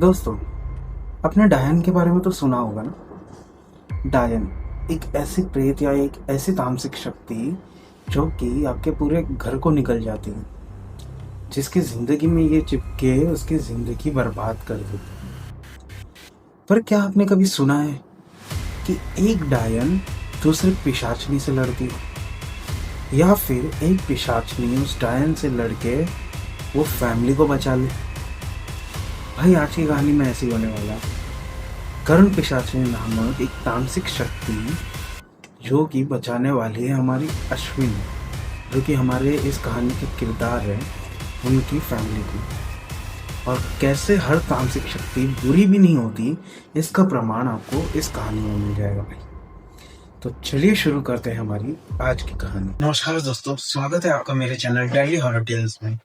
दोस्तों, आपने डायन के बारे में तो सुना होगा ना। डायन एक ऐसी प्रेत या एक ऐसी तामसिक शक्ति जो कि आपके पूरे घर को निकल जाती है, जिसकी ज़िंदगी में ये चिपके उसकी ज़िंदगी बर्बाद कर देती है। पर क्या आपने कभी सुना है कि एक डायन दूसरे पिशाचनी से लड़ती है, या फिर एक पिशाचनी उस डायन से लड़के वो फैमिली को बचा ले? भाई, आज की कहानी में ऐसी होने वाला है। कर्ण पिशाचिनी नामक एक तामसिक शक्ति जो कि बचाने वाली है हमारी अश्विन, जो कि हमारे इस कहानी के किरदार है, उनकी फैमिली की। और कैसे हर तामसिक शक्ति बुरी भी नहीं होती, इसका प्रमाण आपको इस कहानी में मिल जाएगा भाई। तो चलिए शुरू करते हैं हमारी आज की कहानी। नमस्कार दोस्तों, स्वागत है आपका मेरे चैनल डेली हॉरर टेल्स में।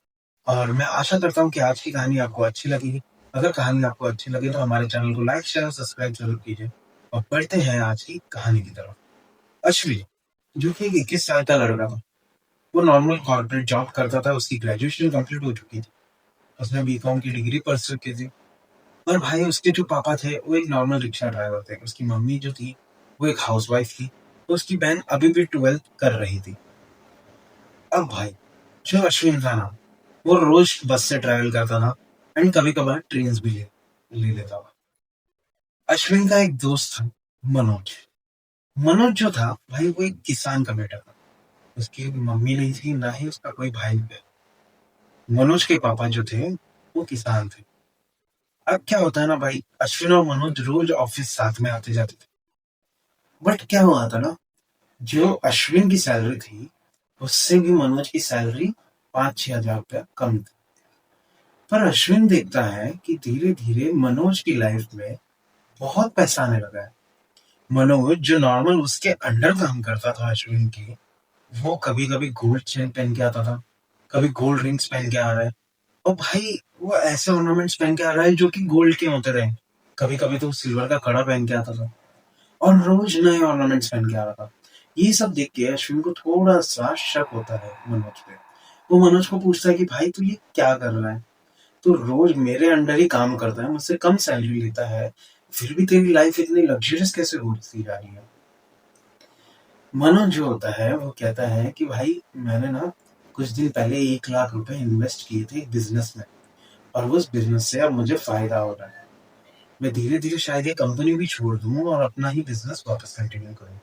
और मैं आशा करता हूँ कि आज की कहानी आपको अच्छी लगेगी। अगर कहानी आपको अच्छी लगे तो हमारे चैनल को लाइक शेयर और सब्सक्राइब जरूर कीजिए। और बढ़ते हैं आज की कहानी की तरफ। अश्विन, जो कि 21 साल का लड़का था, वो नॉर्मल कॉर्पोरेट जॉब करता था। उसकी ग्रेजुएशन कंप्लीट हो चुकी थी। उसने बीकॉम की डिग्री परस्यू की थी। और भाई, उसके जो पापा थे वो एक नॉर्मल रिक्शा ड्राइवर थे। उसकी मम्मी जो थी वो एक हाउसवाइफ थी। तो उसकी बहन अभी भी 12th कर रही थी। अब भाई, जो अश्विन था ना, वो रोज बस से ट्रैवल करता था एंड कभी कभार ट्रेन भी ले लेता था। अश्विन का एक दोस्त था, मनोज। मनोज जो था भाई, वो एक किसान का बेटा था। उसकी मम्मी नहीं थी, ना ही उसका कोई भाई है। मनोज के पापा जो थे वो किसान थे। अब क्या होता है ना भाई, अश्विन और मनोज रोज ऑफिस साथ में आते जाते थे। बट क्या हुआ था ना, जो अश्विन की सैलरी थी उससे भी मनोज की सैलरी 5-6 हजार रुपया कम थी। पर अश्विन देखता है कि धीरे धीरे मनोज की लाइफ में बहुत पैसा आने लगा है। मनोज जो नॉर्मल उसके अंडर काम करता था अश्विन की, वो कभी कभी गोल्ड चेन पहन के आता था, कभी गोल्ड रिंग्स पहन के आ रहा है। और भाई, वो ऐसे ऑर्नामेंट्स पहन के आ रहा है जो कि गोल्ड के होते रहे। कभी कभी तो सिल्वर का कड़ा पहन के आता था और रोज नए ऑर्नामेंट्स पहन के आ रहा था। ये सब देख के अश्विन को थोड़ा सा शक होता है मनोज पे। वो मनोज को पूछता है कि भाई, तू ये क्या कर रहा है? तो रोज मेरे अंडर ही काम करता है, मुझसे कम सैलरी लेता है, फिर भी तेरी लाइफ इतनी लग्जरियस कैसे होती जा रही है? मनोज जो होता है वो कहता है कि भाई, मैंने ना कुछ दिन पहले 1 लाख रुपए इन्वेस्ट किए थे बिजनेस में, और उस बिजनेस से अब मुझे फायदा हो रहा है। मैं धीरे धीरे शायद ये कंपनी भी छोड़ दूं और अपना ही बिजनेस वापस कंटिन्यू करूं।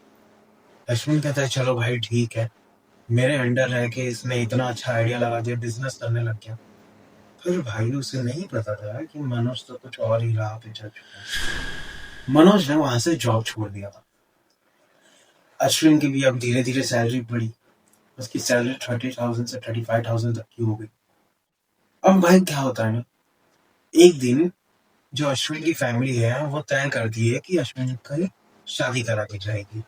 अश्विन कहता है, चलो भाई ठीक है। मेरे अंडर रह के इसने इतना अच्छा आइडिया लगा दिया, बिजनेस करने लग गया। फिर भाई, उसे नहीं पता था कि मनोज तो कुछ और ही राह पे चल चुका है। मनोज ने वहां से जॉब छोड़ दिया था। अश्विन की भी अब धीरे धीरे सैलरी बढ़ी। उसकी सैलरी 30,000 से 35,000 तक की हो गई। अब भाई क्या होता है ना, एक दिन जो अश्विन की फैमिली है वो तय करती है कि अश्विन की शादी करा के जाएगी।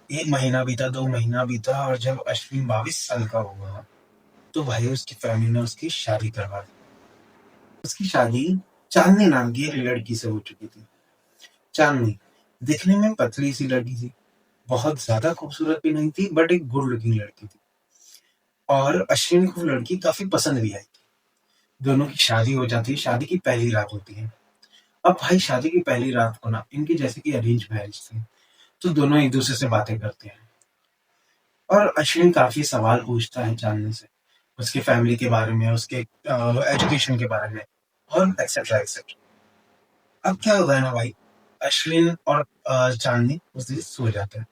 1 महीना बीता, 2 महीना बीता, और जब अश्विन 22 साल का हुआ तो भाई उसकी फैमिली ने उसकी शादी करवा दी। उसकी शादी चांदनी नाम की एक लड़की से हो चुकी थी। चांदनी दिखने में पतली सी लड़की थी, बहुत ज्यादा खूबसूरत भी नहीं थी, बट एक गुड लुकिंग लड़की थी। और अश्विन को लड़की काफी पसंद भी आई थी। दोनों की शादी हो जाती है। शादी की पहली रात होती है। अब भाई, शादी की पहली रात को ना, इनकी जैसे कि अरेंज मैरिज थी, तो दोनों एक दूसरे से बातें करते हैं। और अश्विन काफी सवाल पूछता है चांदनी से, उसकी फैमिली के बारे में, उसके एजुकेशन के बारे में, और एक्सेट्रा एक्सेट्रा। अब क्या होता है ना भाई, अश्विन और चांदनी उस दिन सो जाते हैं।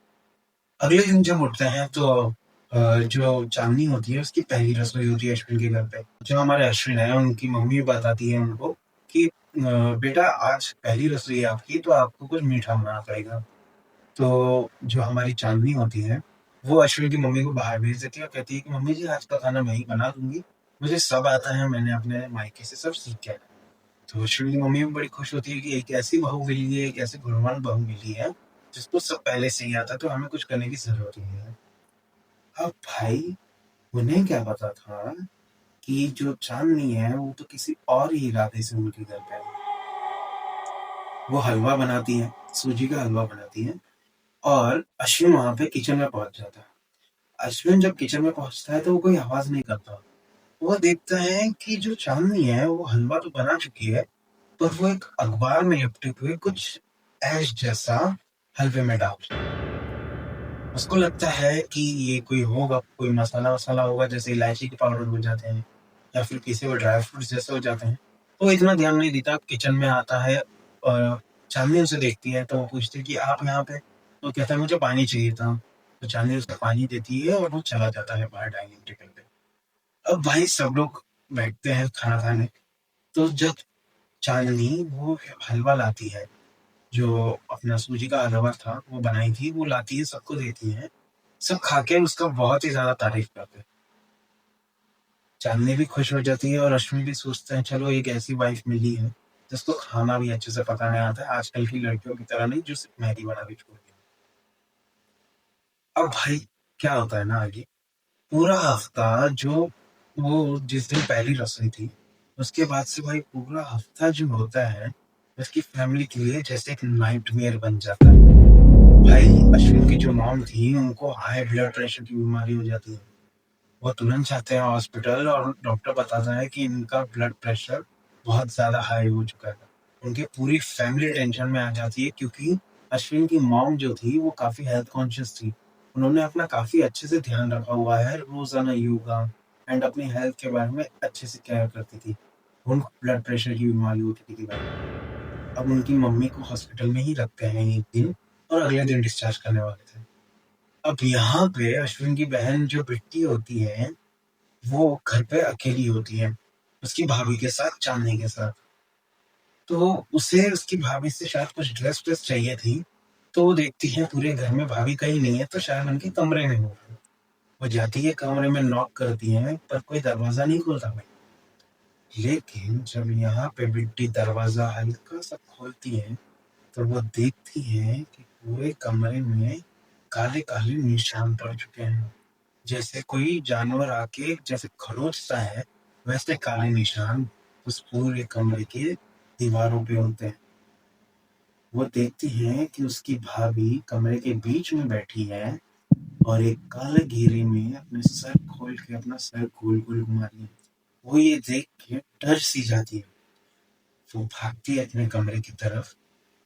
अगले दिन जब उठते हैं तो जो चांदनी होती है उसकी पहली रसोई होती है अश्विन के घर पे। जो हमारे अश्विन है उनकी मम्मी बताती है उनको कि बेटा, आज पहली रसोई है आपकी, तो आपको कुछ मीठा बनाना पड़ेगा। तो जो हमारी चांदनी होती है वो अश्विन की मम्मी को बाहर भेज देती है और कहती है कि मम्मी जी, आज का खाना मैं ही बना दूंगी, मुझे सब आता है, मैंने अपने मायके से सब सीख के आया। तो अश्विन की मम्मी भी बड़ी खुश होती है कि एक ऐसी बहू मिली है, एक ऐसी गुणवान बहू मिली है जिसको सब पहले से ही आता है, तो हमें कुछ करने की जरूरत नहीं है। अब भाई, उन्हें क्या पता था कि जो चांदनी है वो तो किसी और ही इरादे से उनके घर पे आई। वो हलवा बनाती है, सूजी का हलवा बनाती है, और अश्विन वहां पे किचन में पहुंच जाता है। अश्विन जब किचन में पहुंचता है तो वो कोई आवाज नहीं करता। वो देखता है कि जो चांदनी है वो हलवा तो बना चुकी है, पर वो एक अखबार में लिपटे हुए कुछ ऐश जैसा हलवे में डाल। उसको लगता है कि ये कोई होगा, कोई मसाला वसाला होगा, जैसे इलायची के पाउडर हो जाते हैं या फिर पिसे हुए ड्राई फ्रूट्स जैसे हो जाते हैं। तो वो इतना ध्यान नहीं देता, किचन में आता है और चांदनी उसे देखती है, तो वो पूछती है कि आप यहाँ पे? तो कहता है मुझे पानी चाहिए था। तो चांदनी उसको पानी देती है और वो चला जाता है बाहर डाइनिंग टेबल पे। अब भाई सब लोग बैठते हैं खाना खाने। तो जब चांदनी वो हलवा लाती है, जो अपना सूजी का हलवा था वो बनाई थी, वो लाती है, सबको देती है। सब खा के उसका बहुत ही ज्यादा तारीफ करते हैं। चांदनी भी खुश हो जाती है और अश्विनी भी सोचते हैं चलो एक ऐसी वाइफ मिली है जिसको खाना भी अच्छे से पकाने आता है, आजकल की लड़कियों की तरह नहीं जो सिर्फ मैगी बना के छोड़ दी। अब भाई क्या होता है ना आगे, पूरा हफ्ता जो वो जिस दिन पहली रसोई थी, उसके बाद से भाई पूरा हफ्ता जो होता है उसकी फैमिली के लिए जैसे एक नाइटमेयर बन जाता है। भाई अश्विन की जो मॉम थी उनको हाई ब्लड प्रेशर की बीमारी हो जाती है। वो तुरंत जाते हैं हॉस्पिटल और डॉक्टर बताता है कि इनका ब्लड प्रेशर बहुत ज्यादा हाई हो चुका है। उनकी पूरी फैमिली टेंशन में आ जाती है क्योंकि अश्विन की मॉम जो थी वो काफी हेल्थ कॉन्शियस थी। उन्होंने अपना काफी अच्छे से ध्यान रखा हुआ है, रोजाना योगा एंड अपनी हेल्थ के बारे में अच्छे से केयर करती थी। उनको ब्लड प्रेशर की बीमारी होती थी भाई। अब उनकी मम्मी को हॉस्पिटल में ही रखते हैं एक दिन और अगले दिन डिस्चार्ज करने वाले थे। अब यहाँ पे अश्विन की बहन जो बिट्टी होती है वो घर पे अकेली होती है उसकी भाभी के साथ, चांदनी के साथ। तो उसे उसकी भाभी से शायद कुछ ड्रेस व्रेस चाहिए थी। तो वो देखती है पूरे घर में भाभी कहीं नहीं है, तो शायद उनके कमरे में हो। वो जाती है कमरे में, नॉक करती है पर कोई दरवाजा नहीं खुलता भाई। लेकिन जब यहाँ पे बिट्टी दरवाजा हल्का सा खोलती है तो वो देखती है कि पूरे कमरे में काले काले निशान पड़ चुके हैं, जैसे कोई जानवर आके जैसे खरोचता है वैसे काले निशान उस पूरे कमरे के दीवारों पे होते हैं। वो देखती है कि उसकी भाभी कमरे के बीच में बैठी है और एक काले घेरे में अपने सर खोल के अपना सर गोल गोल घुमा रही है। वो ये देख के डर सी जाती है। वो भागती है अपने कमरे की तरफ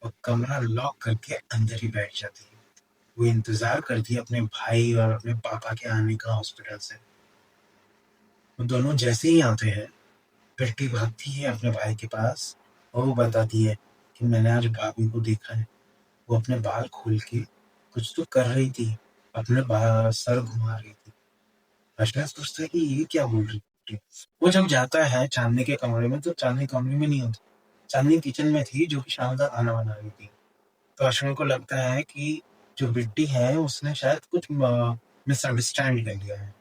और कमरा लॉक करके अंदर ही बैठ जाती है। वो इंतजार करती है अपने भाई और अपने पापा के आने का हॉस्पिटल से। वो दोनों जैसे ही आते हैं, बिट्टी भागती है अपने भाई के पास और वो बताती है कि मैंने आज भाभी को देखा है। वो अपने बाल खोल के कुछ तो कर रही थी, अपने सर घुमा रही थी। अश्विन सोचता है कि ये क्या बोल रही है। वो जब जाता है चांदनी के कमरे में तो चांदनी कमरे में नहीं होती। चांदनी किचन में थी जो कि शाम का खाना बना रही थी। तो अश्विन को लगता है कि जो बिट्टी है उसने शायद कुछ मिसअंडरस्टैंड कर लिया है।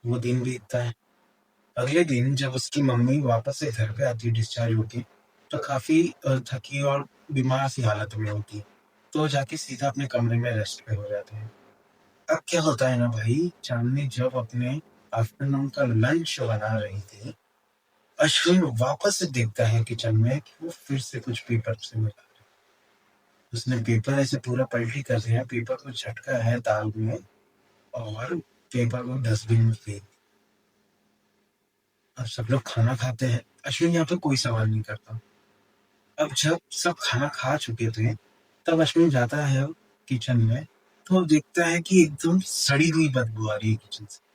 वो दिन बीतता है। अगले दिन जब उसकी मम्मी वापस से घर पे आती है डिस्चार्ज होके, तो काफी थकी और बीमार सी हालत में होती है। तो जाके सीधा अपने कमरे में रेस्ट पे हो जाते हैं। अब क्या होता है ना भाई, चांदनी जब अपने आफ्टरनून का लंच बना रही थी, अश्विन वापस से देखता है किचन में कि वो फिर से कुछ पेपर से मिला है। उसने पेपर ऐसे पूरा पलटी कर दिया, पेपर को झटका है दाल में और पेपर को डस्टबिन में फेंक। अब सब लोग खाना खाते हैं, अश्विन यहाँ पे कोई सवाल नहीं करता। अब जब सब खाना खा चुके थे तब अश्विन जाता है किचन में, तो वो देखता है कि एकदम सड़ी हुई बदबू आ रही है किचन से।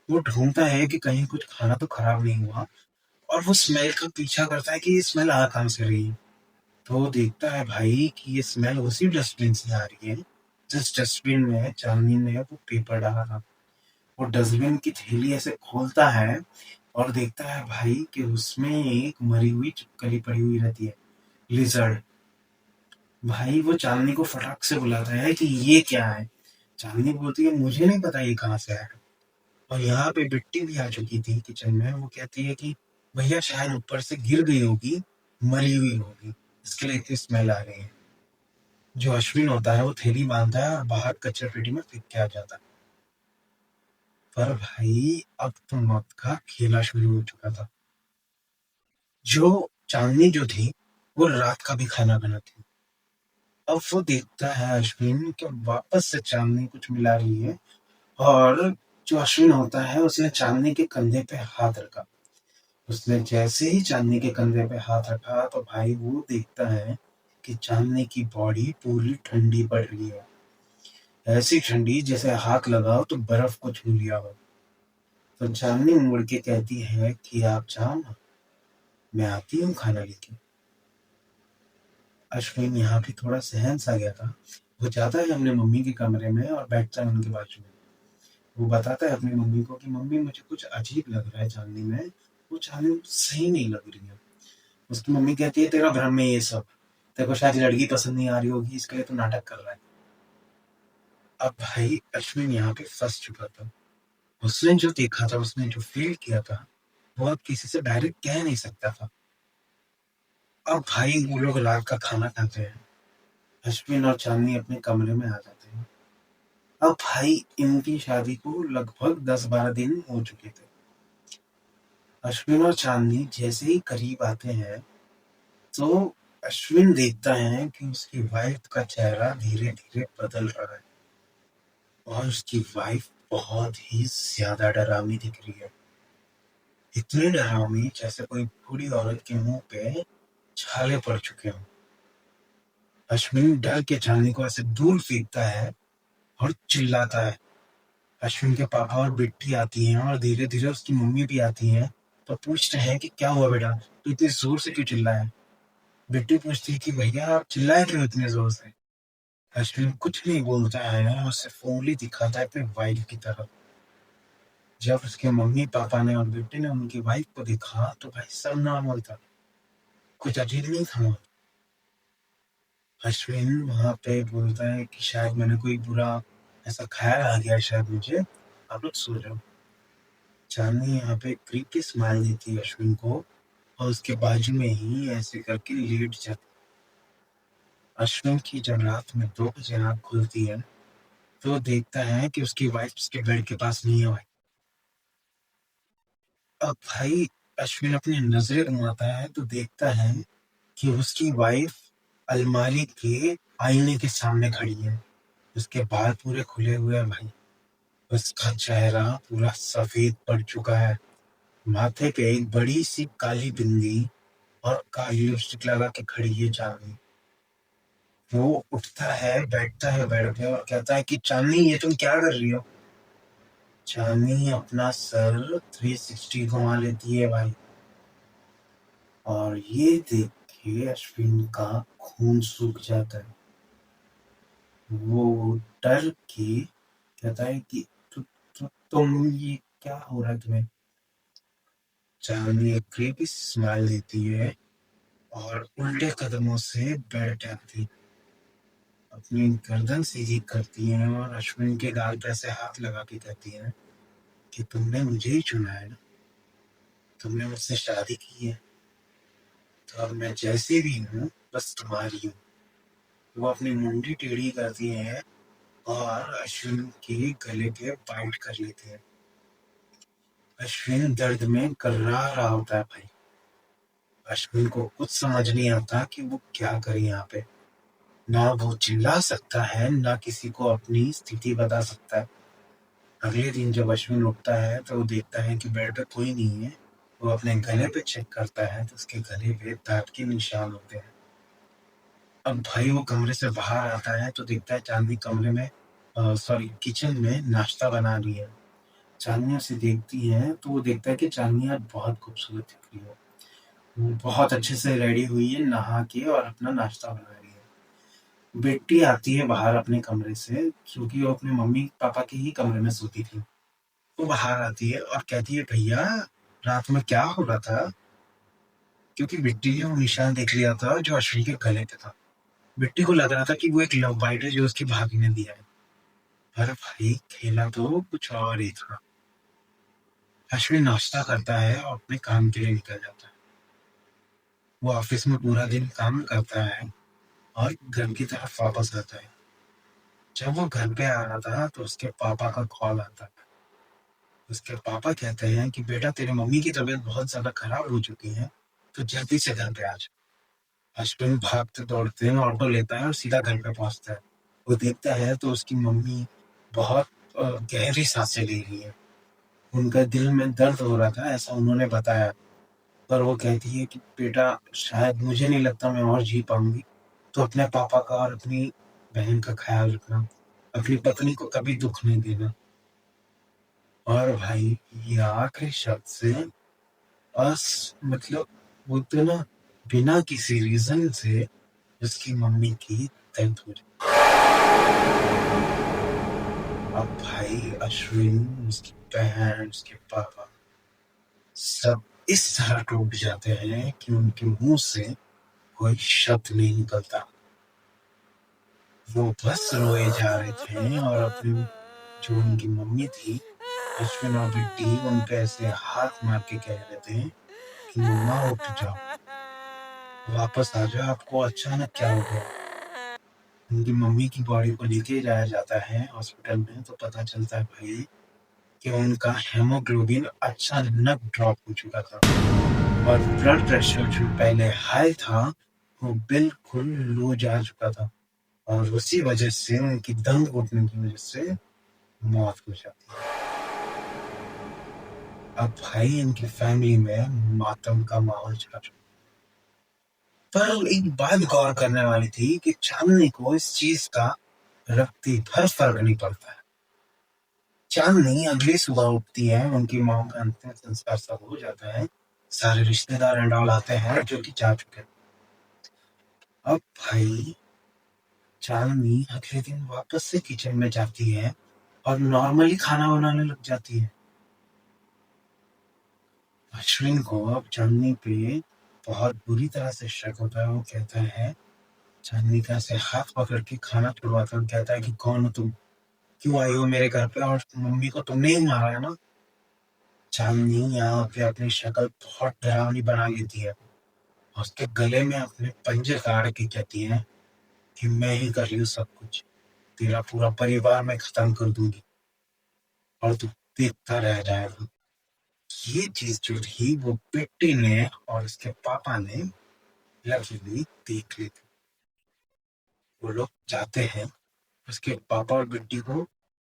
वो ढूंढता है कि कहीं कुछ खाना तो खराब नहीं हुआ और वो स्मेल का पीछा करता है कि ये स्मेल आ कहाँ से रही है। तो वो देखता है भाई कि ये स्मेल उसी डस्टबिन से आ रही है जिस डस्टबिन में चांदनी ने वो पेपर डाला था। वो डस्टबिन की थैली ऐसे खोलता है और देखता है भाई कि उसमें एक मरी हुई चिपकली पड़ी हुई रहती है, लिजर्ड। भाई वो चांदनी को फटाक से बुलाता है कि ये क्या है। चांदनी बोलती है मुझे नहीं पता ये कहाँ से आया। और यहाँ पे बिट्टी भी आ चुकी थी किचन में। वो कहती है कि भैया शायद ऊपर से गिर गई होगी, मरी हुई होगी, इसके लिए इतनी स्मेल आ रही है। जो अश्विन होता है वो थैली बांधता है और बाहर कचरा पेटी में फेंक के आ जाता है। पर भाई अब तो मौत का खेला शुरू हो चुका था। जो चांदनी जो थी वो रात का भी खाना बनाती थी। अब वो देखता है अश्विन कि वापस से चांदनी कुछ मिला रही है और जो अश्विन होता है उसने चांदनी के कंधे पे हाथ रखा उसने जैसे ही चांदनी के कंधे पे हाथ रखा तो भाई वो देखता है कि चांदनी की बॉडी पूरी ठंडी पड़ रही है, ऐसी ठंडी जैसे हाथ लगाओ तो बर्फ को छू लिया हो। तो चांदनी मुड़ के कहती है कि आप जाओ ना, मैं आती हूँ खाना लेके। अश्विन यहाँ भी थोड़ा सहम सा गया था। वो जाता है अपने मम्मी के कमरे में और बैठता है उनके बाजू में। वो बताता है अपनी मम्मी को कि मम्मी मुझे कुछ अजीब लग रहा है चांदनी में, वो चांदनी सही नहीं लग रही है। उसकी मम्मी कहती है तेरा भ्रम है ये सब, तेरे को शायद लड़की पसंद नहीं आ रही होगी इसके लिए तू नाटक कर रहा है। अब भाई अश्विन यहाँ पे फंस चुका था। उसने जो देखा था, उसने जो फील किया था, वो अब किसी से डायरेक्ट कह नहीं सकता था। अब भाई वो लोग रात का खाना खाते हैं। अश्विन और चांदनी अपने कमरे में आ जाते हैं। अब भाई इनकी शादी को लगभग 10-12 दिन हो चुके थे। अश्विन और चांदनी जैसे ही करीब आते हैं तो अश्विन देखता है कि उसकी वाइफ का चेहरा धीरे धीरे बदल रहा है और उसकी वाइफ बहुत ही ज्यादा डरावनी दिख रही है। इतनी डरावनी जैसे कोई बूढ़ी औरत के मुंह पे छाले पड़ चुके हों। अश्विन डर के चांदनी को ऐसे दूर फेंकता है और चिल्लाता है। अश्विन के पापा और बिट्टी आती हैं और धीरे धीरे उसकी मम्मी भी आती हैं। तो पूछते हैं कि क्या हुआ बेटा, तू इतनी जोर से क्यों चिल्लाया। बिट्टी पूछती है कि भैया आप चिल्लाए क्यों इतने जोर से। अश्विन कुछ नहीं बोलता है और सिर्फ उंगली दिखाता है अपनी वाइफ की तरफ। जब उसके मम्मी पापा ने और बिट्टी ने उनकी वाइफ को देखा तो भाई सब नॉर्मल था, कुछ अजीब नहीं था वहां। अश्विन वहां पे बोलता है कि शायद मैंने कोई बुरा ऐसा ख्याल आ गया, शायद मुझे, आप लोग सो जाओ। चांदनी यहाँ पे क्रीपी स्माइल देती है अश्विन को और उसके बाजू में ही ऐसे करके लेट जाती। अश्विन की जब रात में 2 बजे आँख खुलती है तो देखता है कि उसकी वाइफ उसके बेड के पास नहीं है भाई। अब भाई अश्विन अपनी नजरें घुमाता है तो देखता है कि उसकी वाइफ अलमारी के आईने के सामने खड़ी है। उसके बाल पूरे खुले हुए हैं भाई। उसका चेहरा पूरा सफेद पड़ चुका है। माथे पे एक बड़ी सी काली बिंदी और काली लिपस्टिक लगा के खड़ी है चांदनी। वो उठता है, बैठता है बेड पे और कहता है कि चांदनी ये तुम क्या कर रही हो। चांदनी अपना सर 360 घुमा लेती है भाई और ये देख के अश्विन का खून सूख जाता है। वो डर के कहता है कि तुम ये क्या हो रहा है तुम्हें। चांदनी एक क्रीपी स्माइल देती है और उल्टे कदमों से बैठ जाती, अपनी गर्दन सीधी करती है और अश्विन के गाल पे ऐसे हाथ लगा के कहती है कि तुमने मुझे ही चुना है ना, तुमने मुझसे शादी की है, तो अब मैं जैसे भी हूँ बस तुम्हारी हूँ। वो अपनी मुंडी टेढ़ी करती है और अश्विन के गले पे बाइट कर लेते हैं। अश्विन दर्द में कर्रा रहा होता है भाई। अश्विन को कुछ समझ नहीं आता कि वो क्या करे यहाँ पे। ना वो चिल्ला सकता है, ना किसी को अपनी स्थिति बता सकता है। अगले दिन जब अश्विन उठता है तो वो देखता है कि बेड पे कोई नहीं है। वो अपने गले पे चेक करता है तो उसके गले पे दांत के निशान होते हैं। अब भाई वो कमरे से बाहर आता है तो देखता है चांदनी कमरे में, सॉरी किचन में नाश्ता बना रही है। चांदनी उसे देखती है तो वो देखता है कि चांदनी आज बहुत खूबसूरत दिख रही है। वो बहुत अच्छे से रेडी हुई है, नहा के और अपना नाश्ता बना रही है। बेटी आती है बाहर अपने कमरे से क्योंकि वो अपने मम्मी पापा के ही कमरे में सोती थी। वो बाहर आती है और कहती है भैया रात में क्या हो रहा था, क्योंकि बिट्टी ने वो निशान देख लिया था जो अश्विन के गले पे था। बिट्टी को लग रहा था कि वो एक लव बाइट है जो उसकी भाभी ने दिया है। पर भाई खेला तो कुछ और ही था। अश्विन नाश्ता करता है और अपने काम के लिए निकल जाता है। वो ऑफिस में पूरा दिन काम करता है और घर की तरफ वापस आता है। जब वो घर पे आ रहा था तो उसके पापा का कॉल आता है। उसके पापा कहते हैं कि बेटा तेरी मम्मी की तबीयत बहुत ज्यादा खराब हो चुकी है, तो जल्दी से घर पे आ जा। अश्विन भागते दौड़ते हैं, ऑटो लेता है और सीधा घर पे पहुंचता है। वो देखता है तो उसकी मम्मी बहुत गहरी सांसें ले रही है। उनका दिल में दर्द हो रहा था ऐसा उन्होंने बताया। पर वो कहती है कि बेटा शायद मुझे नहीं लगता मैं और जी पाऊंगी, तो अपने पापा का और अपनी बहन का ख्याल रखना, अपनी पत्नी को कभी दुख नहीं देना। और भाई ये आखिरी शब्द से मतलब वो तो ना बिना किसी रीजन से उसकी मम्मी की डेथ हो जाती। अब भाई अश्विन, उसकी बहन, उसके पापा सब इस तरह टूट जाते हैं कि उनके मुंह से कोई शब्द नहीं निकलता। वो बस रोए जा रहे थे और अपनी जो उनकी मम्मी थी, अश्विन और बिट्टी, उन पे ऐसे हाथ मार के कह रहे थे कि मम्मा उठ जाओ, वापस आ जाओ, आपको अचानक क्या हो गया। उनकी मम्मी की बॉडी को लेके जाया जाता है हॉस्पिटल में, तो पता चलता है भाई कि उनका हेमोग्लोबिन अचानक ड्रॉप हो चुका था और ब्लड प्रेशर जो पहले हाई था वो बिल्कुल लो जा चुका था, और उसी वजह से उनकी दम घुटने की वजह से मौत हो जाती है। अब भाई इनकी फैमिली में मातम का माहौल छा चुका। पर एक बात गौर करने वाली थी कि चांदनी को इस चीज का रत्ती भर फर्क नहीं पड़ता है। चांदनी अगली सुबह उठती है, उनकी माँ का अंतिम संस्कार सब हो जाता है, सारे रिश्तेदार एंड ऑल आते हैं जो कि जा चुके हैं। अब भाई चांदनी अगले दिन वापस से किचन में जाती है और नॉर्मली खाना बनाने लग जाती है। अश्विन को अब चांदनी पे बहुत बुरी तरह से शक होता है। वो कहता है, चांदनी का ऐसे हाथ पकड़ के खाना छुड़वाता है, कहता है कि कौन हो तुम, क्यों आई हो मेरे घर पे, और मम्मी को तुमने ही मारा है ना। चांदनी यहाँ पे अपनी शक्ल बहुत डरावनी बना लेती है, उसके गले में अपने पंजे गाड़ के कहती है कि मैं ही कर रही हूँ सब कुछ, तेरा पूरा परिवार मैं खत्म कर दूंगी और तू देखता रह जाएगा। ये चीज जो थी वो बिट्टी ने और उसके पापा ने लकीली देख ली थी। वो लोग जाते हैं, उसके पापा और बिट्टी को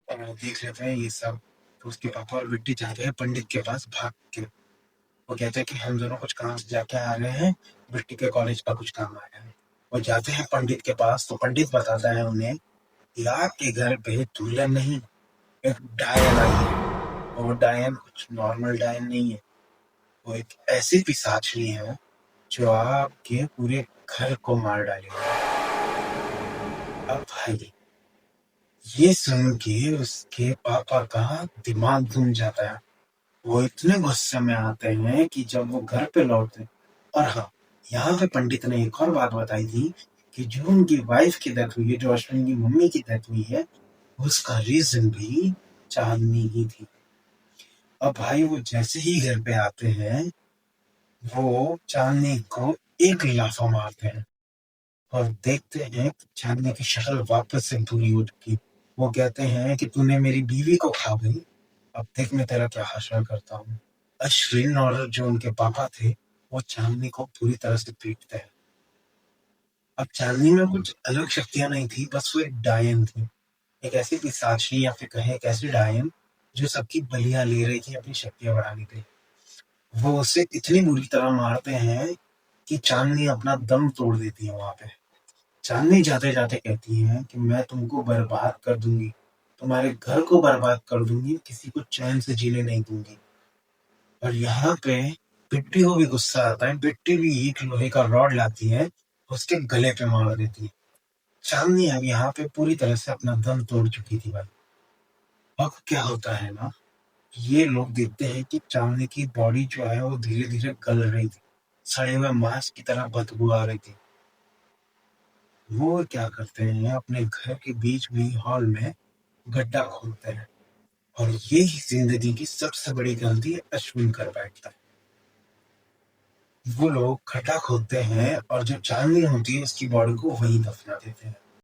देख लेते हैं ये सब। तो उसके पापा और बिट्टी जाते हैं पंडित के पास भाग के। वो कहते हैं कि हम दोनों कुछ काम से जाके आ रहे हैं, बिट्टी के कॉलेज का कुछ काम आया है। वो जाते हैं पंडित के पास, तो पंडित बताता है उन्हें कि आपके घर पे दुल्हन नहीं, एक डायन आई है। और वो डायन कुछ नॉर्मल डायन नहीं है, वो एक ऐसी पिशाचनी है जो आपके पूरे घर को मार डालेगी। अब भाई ये सुन के उसके पापा का दिमाग घूम जाता है। वो इतने गुस्से में आते हैं कि जब वो घर पे लौटते, और हाँ, यहाँ पे पंडित ने एक और बात बताई थी कि जो उनकी वाइफ की डेथ हुई है, जो अश्विन की मम्मी की डेथ हुई है, उसका रीजन भी चांदनी ही थी। अब भाई वो जैसे ही घर पे आते हैं, वो चांदनी को एक लाफा मारते हैं और देखते हैं कि चांदनी की शक्ल वापस से भूरी हो चुकी। वो कहते हैं कि तूने मेरी बीवी को खा गई, अब देख मैं तेरा क्या हासिल करता हूँ। अश्विन और जो उनके पापा थे वो चांदनी को पूरी तरह से पीटते हैं। अब चांदनी में कुछ अलग शक्तियां नहीं थी, बस वो एक डायन थी, एक ऐसी पिशाची या फिर कहे एक ऐसी डायन जो सबकी बलियां ले रही थी अपनी शक्तियां बढ़ाने के लिए। वो उसे इतनी बुरी तरह मारते हैं कि चांदनी अपना दम तोड़ देती है वहां पे। चांदनी जाते जाते कहती है कि मैं तुमको बर्बाद कर दूंगी, तुम्हारे घर को बर्बाद कर दूंगी, किसी को चैन से जीने नहीं दूंगी। और यहाँ पे बिट्टी को भी गुस्सा आता है, बिट्टी भी एक लोहे का रॉड लाती है, उसके गले पे मार देती है। चांदनी अब यहाँ पे पूरी तरह से अपना दम तोड़ चुकी थी भाई। अब क्या होता है ना, ये लोग देखते हैं कि चांदनी की बॉडी जो है वो धीरे धीरे गल रही थी, सड़े हुए मांस की तरह बदबू आ रही थी। वो क्या करते हैं, अपने घर के बीच में हॉल में गड्ढा खोदते हैं, और ये ही जिंदगी की सबसे बड़ी गलती अश्विन कर बैठता है। वो लोग गड्ढा खोदते हैं और जो चांदनी होती है उसकी बॉडी को वहीं दफना देते हैं।